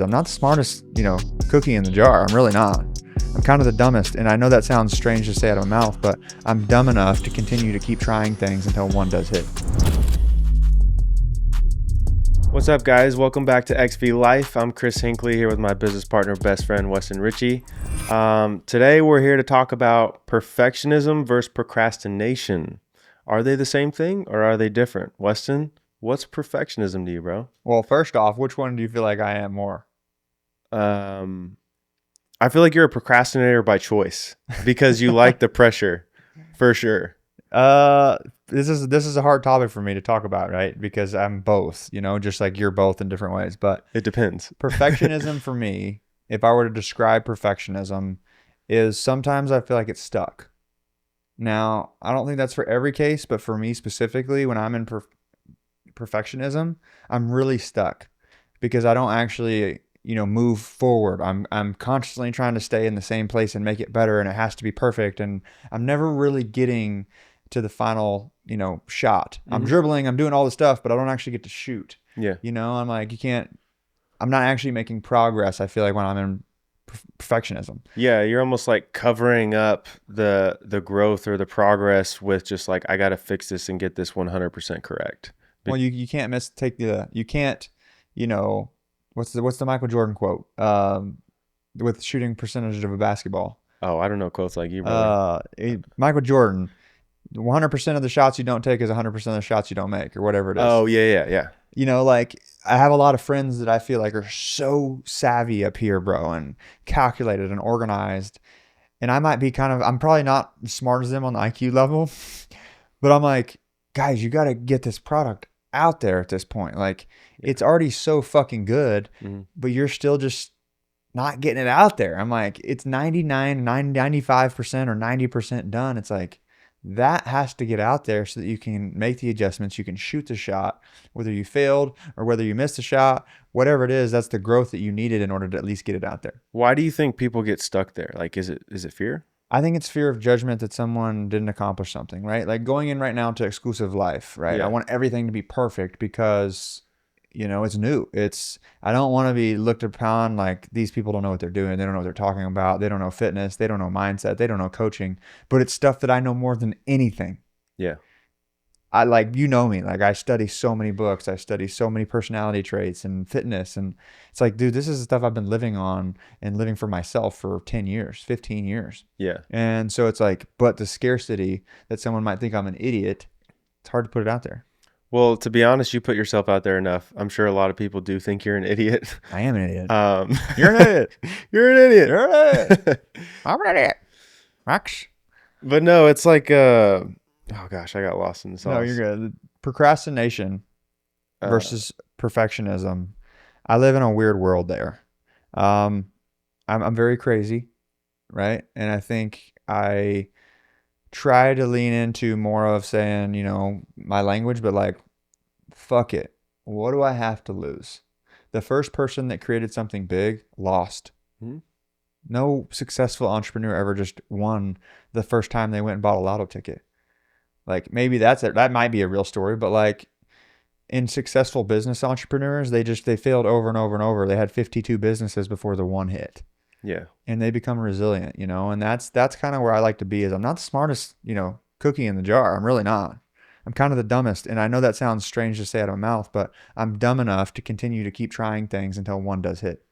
I'm not the smartest, cookie in the jar. I'm really not. I'm kind of the dumbest, and I know that sounds strange to say out of my mouth, but I'm dumb enough to continue to keep trying things until one does hit. What's up, guys? Welcome back to XV Life. I'm Chris Hinckley here with my business partner, best friend, Weston Richey. Today, we're here to talk about perfectionism versus procrastination. Are they the same thing or are they different? Weston, what's perfectionism to you, bro? Well, first off, which one do you feel like I am more? I feel like you're a procrastinator by choice because you like the pressure, for sure. This is a hard topic for me to talk about, right? Because I'm both, just like you're both in different ways. But It depends. Perfectionism for me, if I were to describe perfectionism, is sometimes I feel like it's stuck. Now, I don't think that's for every case, but for me specifically, when I'm in perfectionism, I'm really stuck because I don't actually, move forward. I'm constantly trying to stay in the same place and make it better, and it has to be perfect. And I'm never really getting to the final, shot. I'm dribbling, I'm doing all the stuff, but I don't actually get to shoot. Yeah. I'm like, I'm not actually making progress, I feel like, when I'm in perfectionism. Yeah, you're almost like covering up the growth or the progress with just like, I got to fix this and get this 100% correct. Well, you can't what's the Michael Jordan quote? With shooting percentage of a basketball. Oh, I don't know quotes like you, brother. Michael Jordan, 100% of the shots you don't take is 100% of the shots you don't make, or whatever it is. Oh, yeah. Like, I have a lot of friends that I feel like are so savvy up here, bro, and calculated and organized. And I might be I'm probably not as smart as them on the IQ level, but I'm like, guys, you got to get this product out there at this point. Like, it's already so fucking good, but you're still just not getting it out there. I'm like, it's 95% or 90% done. It's like, that has to get out there so that you can make the adjustments. You can shoot the shot, whether you failed or whether you missed the shot, whatever it is. That's the growth that you needed in order to at least get it out there. Why do you think people get stuck there? Like, is it fear? I think it's fear of judgment that someone didn't accomplish something, right? Like going in right now to exclusive life, right? Yeah. I want everything to be perfect because, it's new. I don't want to be looked upon like these people don't know what they're doing. They don't know what they're talking about. They don't know fitness. They don't know mindset. They don't know coaching, but it's stuff that I know more than anything. Yeah. I me, like I study so many books. I study so many personality traits and fitness. And it's like, dude, this is the stuff I've been living on and living for myself for 10 years, 15 years. Yeah. And so it's like, but the scarcity that someone might think I'm an idiot, it's hard to put it out there. Well, to be honest, you put yourself out there enough. I'm sure a lot of people do think you're an idiot. I am an idiot. You're an idiot. You're an idiot. You're an idiot. I'm an idiot. Max. But no, it's like, oh gosh, I got lost in the sauce. No, you're good. Procrastination versus perfectionism. I live in a weird world there. I'm very crazy, right? And I think I try to lean into more of saying, my language, but like, fuck it. What do I have to lose? The first person that created something big lost. No successful entrepreneur ever just won the first time they went and bought a lotto ticket. Like, maybe that might be a real story, but like in successful business entrepreneurs, they failed over and over and over. They had 52 businesses before the one hit. Yeah. And they become resilient, and that's kind of where I like to be. Is I'm not the smartest, cookie in the jar. I'm really not. I'm kind of the dumbest. And I know that sounds strange to say out of my mouth, but I'm dumb enough to continue to keep trying things until one does hit.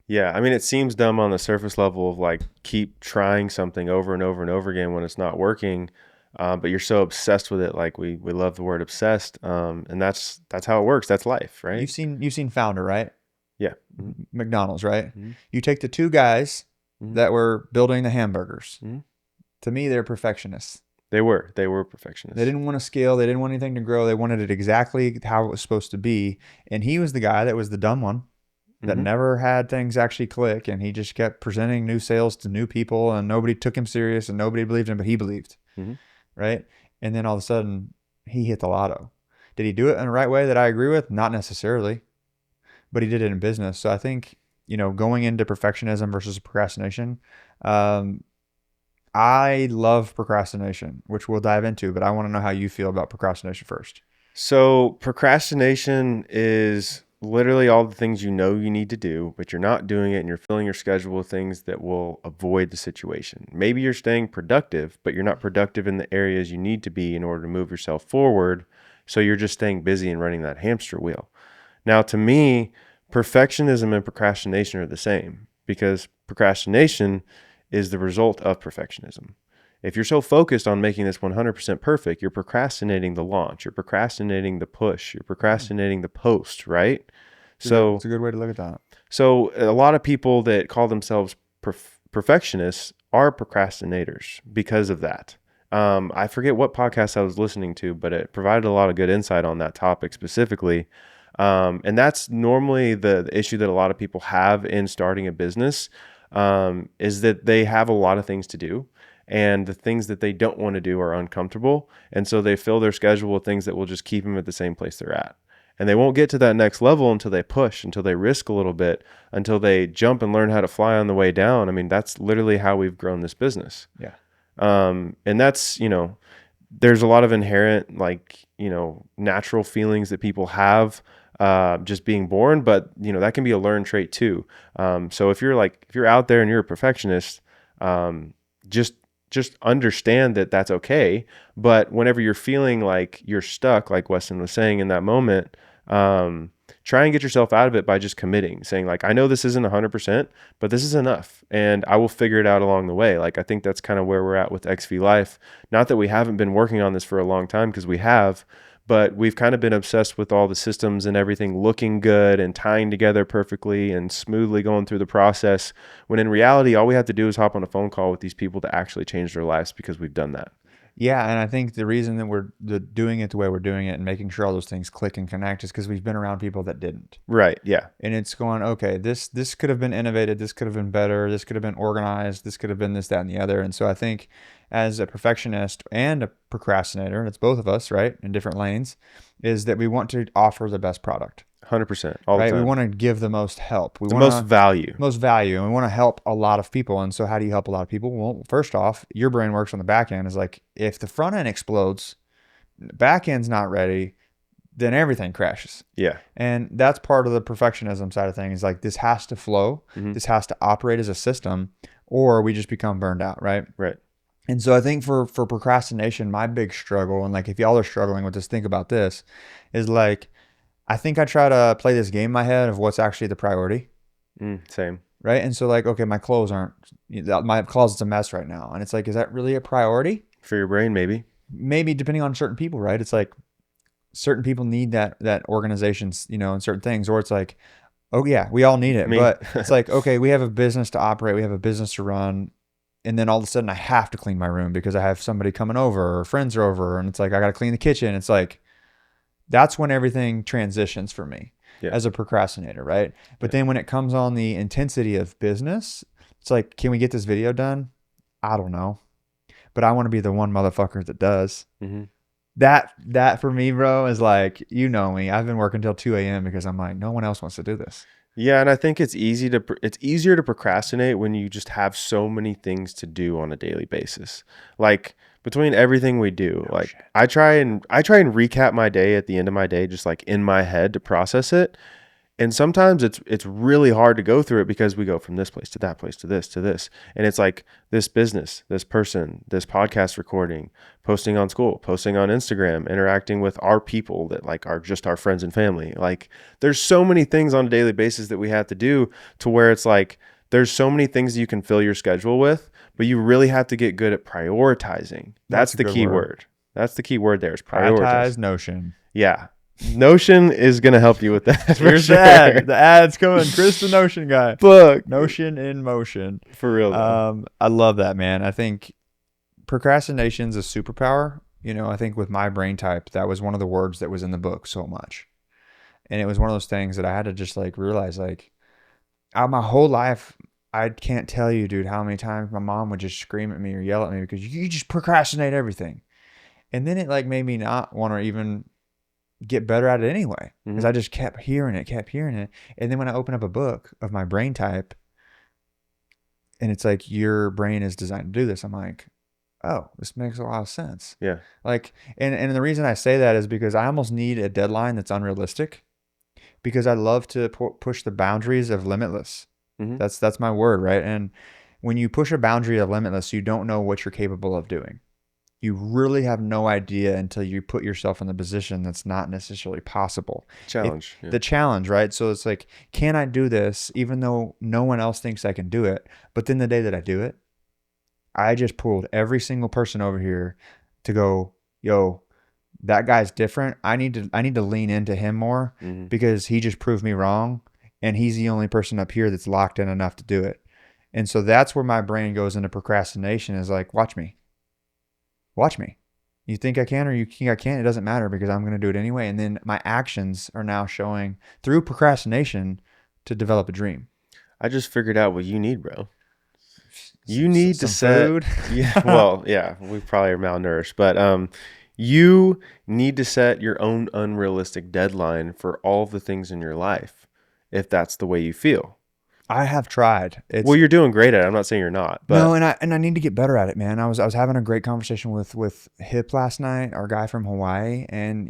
Yeah. I mean, it seems dumb on the surface level of like, keep trying something over and over and over again when it's not working. But you're so obsessed with it. Like we love the word obsessed. And that's how it works. That's life, right? You've seen Founder, right? Yeah. McDonald's, right? You take the two guys that were building the hamburgers. To me, they're perfectionists. They were perfectionists. They didn't want to scale. They didn't want anything to grow. They wanted it exactly how it was supposed to be. And he was the guy that was the dumb one that never had things actually click. And he just kept presenting new sales to new people, and nobody took him serious and nobody believed him, but he believed. Right? And then all of a sudden he hit the lotto. Did he do it in the right way that I agree with? Not necessarily, but he did it in business. So I think, going into perfectionism versus procrastination, I love procrastination, which we'll dive into, but I want to know how you feel about procrastination first. So procrastination is literally all the things you know you need to do, but you're not doing it, and you're filling your schedule with things that will avoid the situation. Maybe you're staying productive, but you're not productive in the areas you need to be in order to move yourself forward. So you're just staying busy and running that hamster wheel. Now, to me, perfectionism and procrastination are the same because procrastination is the result of perfectionism. If you're so focused on making this 100% perfect, you're procrastinating the launch, you're procrastinating the push, you're procrastinating the post, right? It's So, a good way to look at that. so a lot of people that call themselves perfectionists are procrastinators because of that. I forget what podcast I was listening to, but it provided a lot of good insight on that topic specifically. And that's normally the issue that a lot of people have in starting a business, is that they have a lot of things to do. And the things that they don't want to do are uncomfortable. And so they fill their schedule with things that will just keep them at the same place they're at. And they won't get to that next level until they push, until they risk a little bit, until they jump and learn how to fly on the way down. I mean, that's literally how we've grown this business. Yeah. And that's, there's a lot of inherent, natural feelings that people have, just being born, but that can be a learned trait too. So if you're out there and you're a perfectionist, just understand that that's okay. But whenever you're feeling like you're stuck, like Weston was saying in that moment, try and get yourself out of it by just committing, saying like, I know this isn't 100%, but this is enough and I will figure it out along the way. Like, I think that's kind of where we're at with XV Life. Not that we haven't been working on this for a long time, because we have, but we've kind of been obsessed with all the systems and everything looking good and tying together perfectly and smoothly going through the process, when in reality, all we have to do is hop on a phone call with these people to actually change their lives, because we've done that. Yeah, and I think the reason that we're doing it the way we're doing it and making sure all those things click and connect is because we've been around people that didn't. Right. Yeah. And it's going, okay, this could have been innovated, this could have been better, this could have been organized, this could have been this, that, and the other. And so I think as a perfectionist and a procrastinator, and it's both of us, right, in different lanes, is that we want to offer the best product. 100% all the Right? time. We want to give the most help. We The want most value. most value, and we want to help a lot of people. And so how do you help a lot of people? Well, first off, your brain works on the back end. Is like, if the front end explodes, back end's not ready, then everything crashes. Yeah. And that's part of the perfectionism side of things. Like, this has to flow. Mm-hmm. This has to operate as a system, or we just become burned out, right? Right. And so I think for procrastination, my big struggle, and like if y'all are struggling with this, think about this, is like, I think I try to play this game in my head of what's actually the priority. Same. Right. And so like, okay, my closet's a mess right now. And it's like, is that really a priority? For your brain, maybe. Maybe, depending on certain people, right? It's like certain people need that organizations, and certain things, or it's like, oh yeah, we all need it. Me. But it's like, okay, we have a business to operate. We have a business to run. And then all of a sudden I have to clean my room because I have somebody coming over or friends are over. And it's like, I got to clean the kitchen. It's like, that's when everything transitions for me as a procrastinator, right? But then when it comes on the intensity of business, it's like, can we get this video done? I don't know. But I want to be the one motherfucker that does. Mm-hmm. That for me, bro, is like, me. I've been working till 2 a.m. because I'm like, no one else wants to do this. Yeah, and I think it's easier to procrastinate when you just have so many things to do on a daily basis. Like, between everything we do, I try and recap my day at the end of my day, just like in my head, to process it. And sometimes it's really hard to go through it because we go from this place to that place to this. And it's like this business, this person, this podcast recording, posting on school, posting on Instagram, interacting with our people that like are just our friends and family. Like, there's so many things on a daily basis that we have to do, to where it's like there's so many things you can fill your schedule with, but you really have to get good at prioritizing. That's the key word. That's the key word there, is prioritize. Notion. Yeah. Notion is going to help you with that. Here's sure. the ad. The ad's coming. Chris the Notion guy. Book. Notion in motion. For real, though. I love that, man. I think procrastination's a superpower. I think with my brain type, that was one of the words that was in the book so much. And it was one of those things that I had to just like realize, like, my whole life, I can't tell you, dude, how many times my mom would just scream at me or yell at me because you just procrastinate everything. And then it like made me not want to even get better at it anyway, because I just kept hearing it. And then when I open up a book of my brain type and it's like, your brain is designed to do this, I'm like, oh, this makes a lot of sense. Yeah. Like, and the reason I say that is because I almost need a deadline that's unrealistic, because I love to push the boundaries of limitless. Mm-hmm. That's my word, right? And when you push a boundary of limitless, you don't know what you're capable of doing. You really have no idea until you put yourself in the position that's not necessarily possible. If Challenge. Yeah. the challenge, right? So it's like, can I do this even though no one else thinks I can do it? But then the day that I do it, I just pulled every single person over here to go, yo, that guy's different. I need to lean into him more Mm-hmm. because he just proved me wrong, and he's the only person up here that's locked in enough to do it. And so that's where my brain goes into procrastination, is like, watch me. Watch me. You think I can or you think I can't? It doesn't matter because I'm going to do it anyway. And then my actions are now showing through procrastination to develop a dream. I just figured out what you need, bro. You need to Some set, food. yeah, well, yeah, we probably are malnourished, but you need to set your own unrealistic deadline for all the things in your life, if that's the way you feel. I have tried. Well, It's you're doing great at it. I'm not saying you're not, no, but and I need to get better at it, man. I was having a great conversation with Hip last night, our guy from Hawaii, and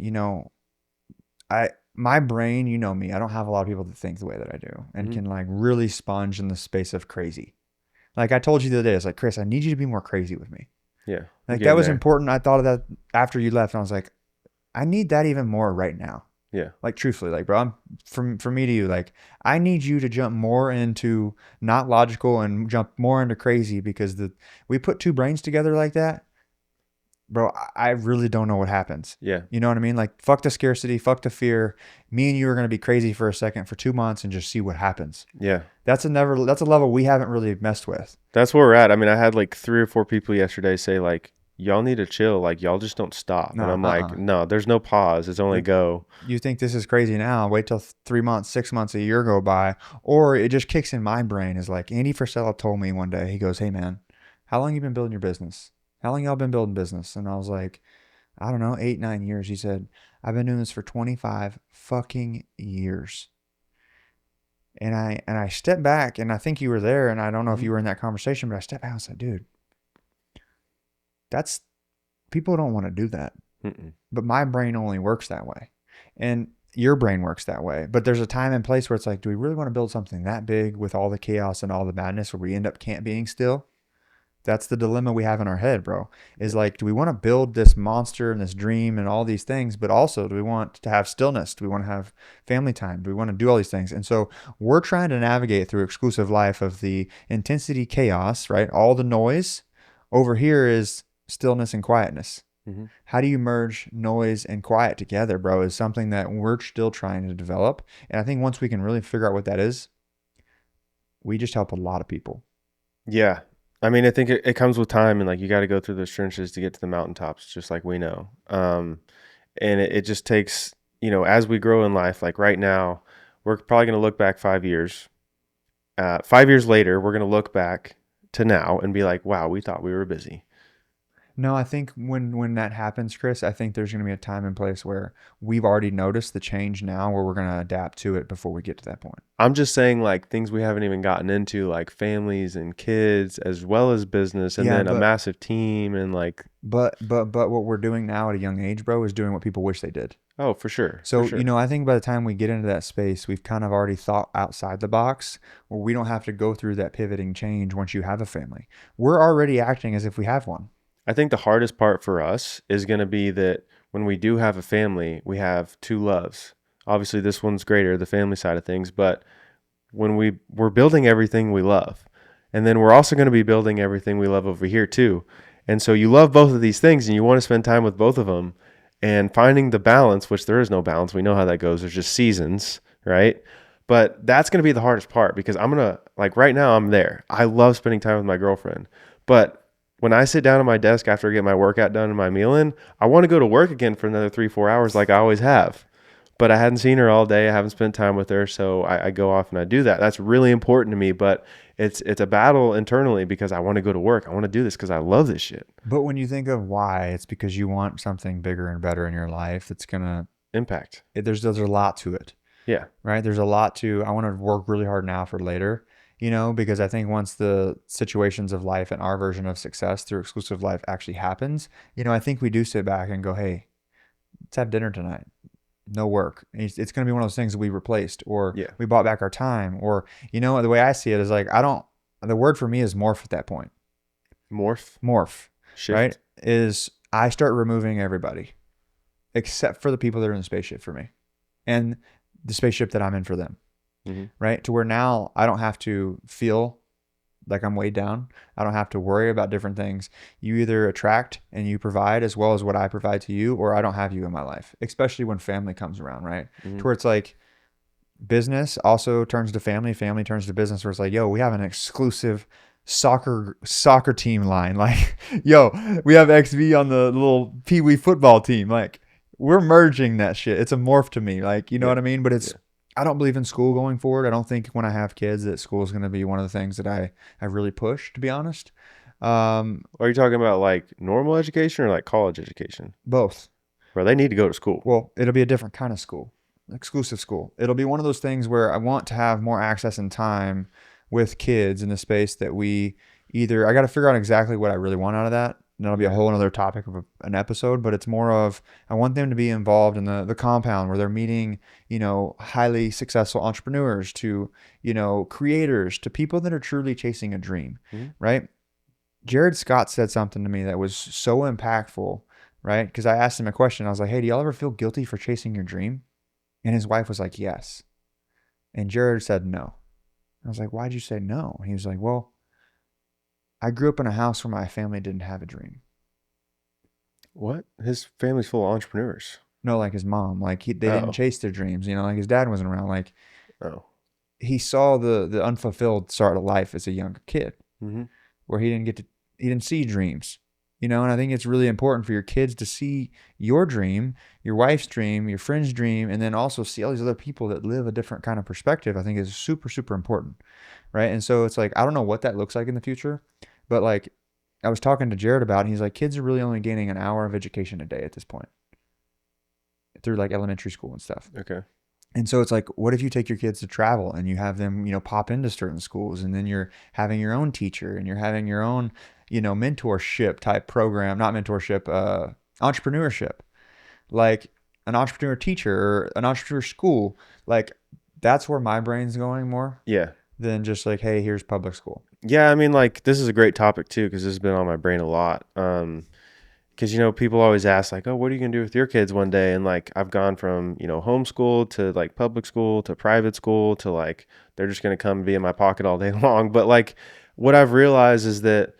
I my brain, you know me, I don't have a lot of people that think the way that I do and mhm, can like really sponge in the space of crazy. Like I told you the other day, it's like, Chris, I need you to be more crazy with me. yeah, I'm Like that getting was there. important. I thought of that after you left, and I was like, I need that even more right now. Yeah, Like truthfully, like bro, from me to you, like I need you to jump more into not logical and jump more into crazy because we put two brains together like that, bro. I really don't know what happens. yeah, You know what I mean? Like fuck the scarcity, fuck the fear. Me and you are gonna be crazy for a second for 2 months and just see what happens. yeah. That's a level we haven't really messed with. That's where we're at. I mean, I had like 3 or 4 people yesterday say like, y'all need to chill. Like, y'all just don't stop. And No, I'm like, no, there's no pause. It's only Like go. you think this is crazy now? Wait till 3 months, 6 months, a year go by, or it just kicks in my brain. Is like Andy Frisella told me one day. He goes, "Hey man, how long you been building your business? How long y'all been building business?" And I was like, "I don't know, 8, 9 years." He said, "I've been doing this for 25 fucking years." And I stepped back, and I think you were there, and I don't know if Mhm. you were in that conversation, but I stepped back and said, "Dude, that's people don't want to do that." Mm-mm. But my brain only works that way. And your brain works that way. But there's a time and place where it's like, do we really want to build something that big with all the chaos and all the madness where we end up can't being still? That's the dilemma we have in our head, bro. Is Yeah. like, do we want to build this monster and this dream and all these things, but also do we want to have stillness? Do we want to have family time? Do we want to do all these things? And so we're trying to navigate through exclusive life of the intensity chaos, right? All the noise. Over here is stillness and quietness. Mm-hmm. How do you merge noise and quiet together, bro, is something that we're still trying to develop. And I think once we can really figure out what that is, we just help a lot of people. Yeah. I mean, I think it comes with time, and like you got to go through those trenches to get to the mountaintops, just like we know. And it just takes, as we grow in life, like right now, we're probably going to look back 5 years. 5 years later, we're going to look back to now and be like, wow, we thought we were busy. No, I think when that happens, Chris, I think there's going to be a time and place where we've already noticed the change now where we're going to adapt to it before we get to that point. I'm just saying like things we haven't even gotten into, like families and kids, as well as business, and Yeah, then a massive team and like, but what we're doing now at a young age, bro, is doing what people wish they did. oh, for sure, for So, sure. I think by the time we get into that space, we've kind of already thought outside the box where we don't have to go through that pivoting change once you have a family. We're already acting as if we have one. I think the hardest part for us is going to be that when we do have a family, we have two loves. Obviously, this one's greater, the family side of things, but when we're building everything we love, and then we're also going to be building everything we love over here too. And so you love both of these things and you want to spend time with both of them, and finding the balance, which there is no balance. We know how that goes. There's just seasons, right? But that's going to be the hardest part because I'm going to, like right now, I'm there. I love spending time with my girlfriend. But when I sit down at my desk after I get my workout done and my meal in, I want to go to work again for another 3, 4 hours like I always have. But I hadn't seen her all day. I haven't spent time with her. So I go off and I do that. That's really important to me. But it's a battle internally because I want to go to work. I want to do this because I love this shit. But when you think of why, it's because you want something bigger and better in your life that's gonna. Impact. There's a lot to it, Yeah. right? There's a lot to. I want to work really hard now for later, because I think once the situations of life and our version of success through exclusive life actually happens, I think we do sit back and go, hey, let's have dinner tonight. no work. It's going to be one of those things that we replaced or Yeah. we bought back our time or, the way I see it is like, the word for me is morph at that point. Morph, Morph, right? shift. Is I start removing everybody except for the people that are in the spaceship for me and the spaceship that I'm in for them, Hmm. right? To where now I don't have to feel like I'm weighed down. I don't have to worry about different things. You either attract and you provide as well as what I provide to you, or I don't have you in my life, especially when family comes around, right? To Hmm. where it's like business also turns to family, family turns to business, where it's like, yo, we have an exclusive soccer team line. Like, yo, we have XV on the little Pee Wee football team. Like, we're merging that shit. It's a morph to me. Like, you know Yeah. what I mean? But Yeah. I don't believe in school going forward. I don't think when I have kids that school is going to be one of the things that I really push, to be honest. Are you talking about like normal education or like college education? Both. Bro, they need to go to school. Well, it'll be a different kind of school, exclusive school. It'll be one of those things where I want to have more access and time with kids in the space that we either, I got to figure out exactly what I really want out of that. And that'll be a Yeah. whole other topic of an episode, but it's more of, I want them to be involved in the compound where they're meeting, highly successful entrepreneurs to, creators to people that are truly chasing a dream, Hmm. right? Jared Scott said something to me that was so impactful, right? Because I asked him a question. I was like, hey, do y'all ever feel guilty for chasing your dream? And his wife was like, yes. And Jared said no. I was like, why'd you say no? And he was like, well, I grew up in a house where my family didn't have a dream. What? His family's full of entrepreneurs. No, like his mom, like they didn't Oh. chase their dreams. Like his dad wasn't around. Like Oh. he saw the unfulfilled start of life as a younger kid, Hmm. where he didn't see dreams. And I think it's really important for your kids to see your dream, your wife's dream, your friend's dream, and then also see all these other people that live a different kind of perspective. I think is super, super important. Right. And so it's like, I don't know what that looks like in the future, but like I was talking to Jared about, it, and he's like, kids are really only gaining an hour of education a day at this point through like elementary school and stuff. Okay. And so it's like, what if you take your kids to travel and you have them, pop into certain schools and then you're having your own teacher and you're having your own, mentorship type program, not mentorship, entrepreneurship, like an entrepreneur teacher or an entrepreneur school. Like that's where my brain's going more Yeah. than just like, hey, here's public school. Yeah. I mean, like, this is a great topic too, because this has been on my brain a lot. Because, people always ask, like, oh, what are you going to do with your kids one day? And, like, I've gone from, homeschool to, like, public school to private school to, like, they're just going to come be in my pocket all day long. But, like, what I've realized is that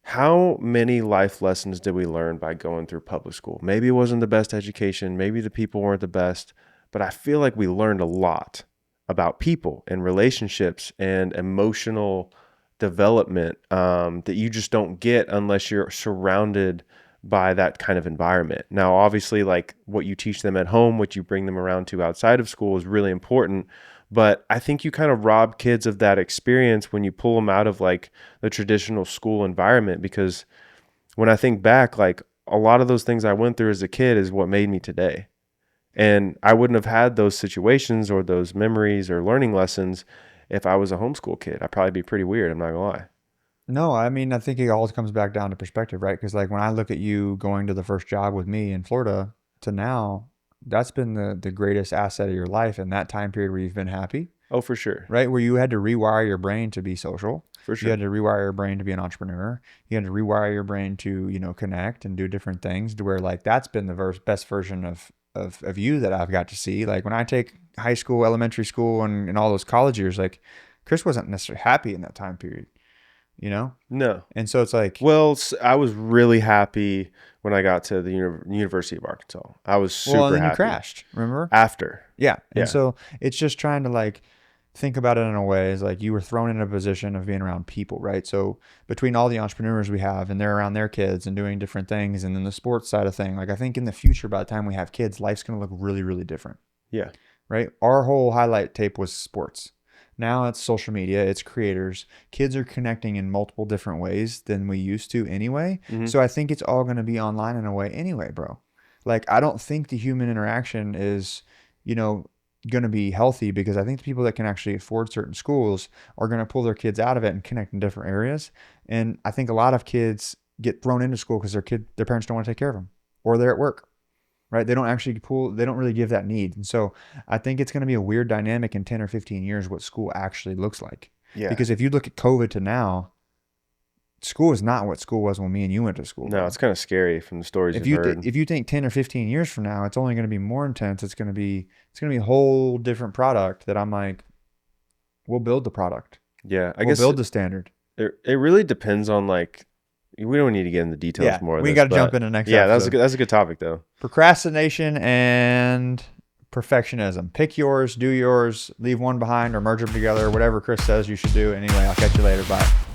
how many life lessons did we learn by going through public school? Maybe it wasn't the best education. Maybe the people weren't the best. But I feel like we learned a lot about people and relationships and emotional development that you just don't get unless you're surrounded by that kind of environment. Now, obviously, like what you teach them at home, what you bring them around to outside of school is really important. But I think you kind of rob kids of that experience when you pull them out of like the traditional school environment. Because when I think back, like a lot of those things I went through as a kid is what made me today. And I wouldn't have had those situations or those memories or learning lessons if I was a homeschool kid. I'd probably be pretty weird. I'm not gonna lie. No, I mean, I think it all comes back down to perspective, right? Because like when I look at you going to the first job with me in Florida to now, that's been the greatest asset of your life in that time period where you've been happy, Oh, for sure. right? Where you had to rewire your brain to be social. For You had sure. to rewire your brain to be an entrepreneur. You had to rewire your brain to, connect and do different things to where like that's been the best version of you that I've got to see. Like when I take high school, elementary school, and all those college years, like Chris wasn't necessarily happy in that time period, you know? No. And so it's like, Well, I was really happy when I got to the University of Arkansas. I was well, and super then you happy crashed, remember? after. Yeah. And Yeah. so it's just trying to like think about it in a way is like you were thrown in a position of being around people, right? So between all the entrepreneurs we have and they're around their kids and doing different things and then the sports side of thing, like I think in the future, by the time we have kids, life's going to look really, really different, Yeah. right? Our whole highlight tape was sports. Now it's social media, it's creators. Kids are connecting in multiple different ways than we used to anyway. Hmm. So I think it's all going to be online in a way anyway, bro. Like I don't think the human interaction is, you know, going to be healthy because I think the people that can actually afford certain schools are going to pull their kids out of it and connect in different areas. And I think a lot of kids get thrown into school because their parents don't want to take care of them or they're at work, right? They don't actually they don't really give that need. And so I think it's going to be a weird dynamic in 10 or 15 years what school actually looks like. Yeah. Because if you look at COVID to now, school is not what school was when me and you went to school. No, bro. it's kind of scary from the stories If you've you heard. if you think 10 or 15 years from now, it's only going to be more intense. It's going to be a whole different product that I'm like, we'll build the product. Yeah, I We'll guess build the standard. it really depends on like we don't need to get into the details Yeah, more of we this, got to but jump into the next yeah, episode. that's a good topic though. Procrastination and perfectionism. Pick yours, do yours, leave one behind, or merge them together. Whatever Chris says you should do. Anyway, I'll catch you later. Bye.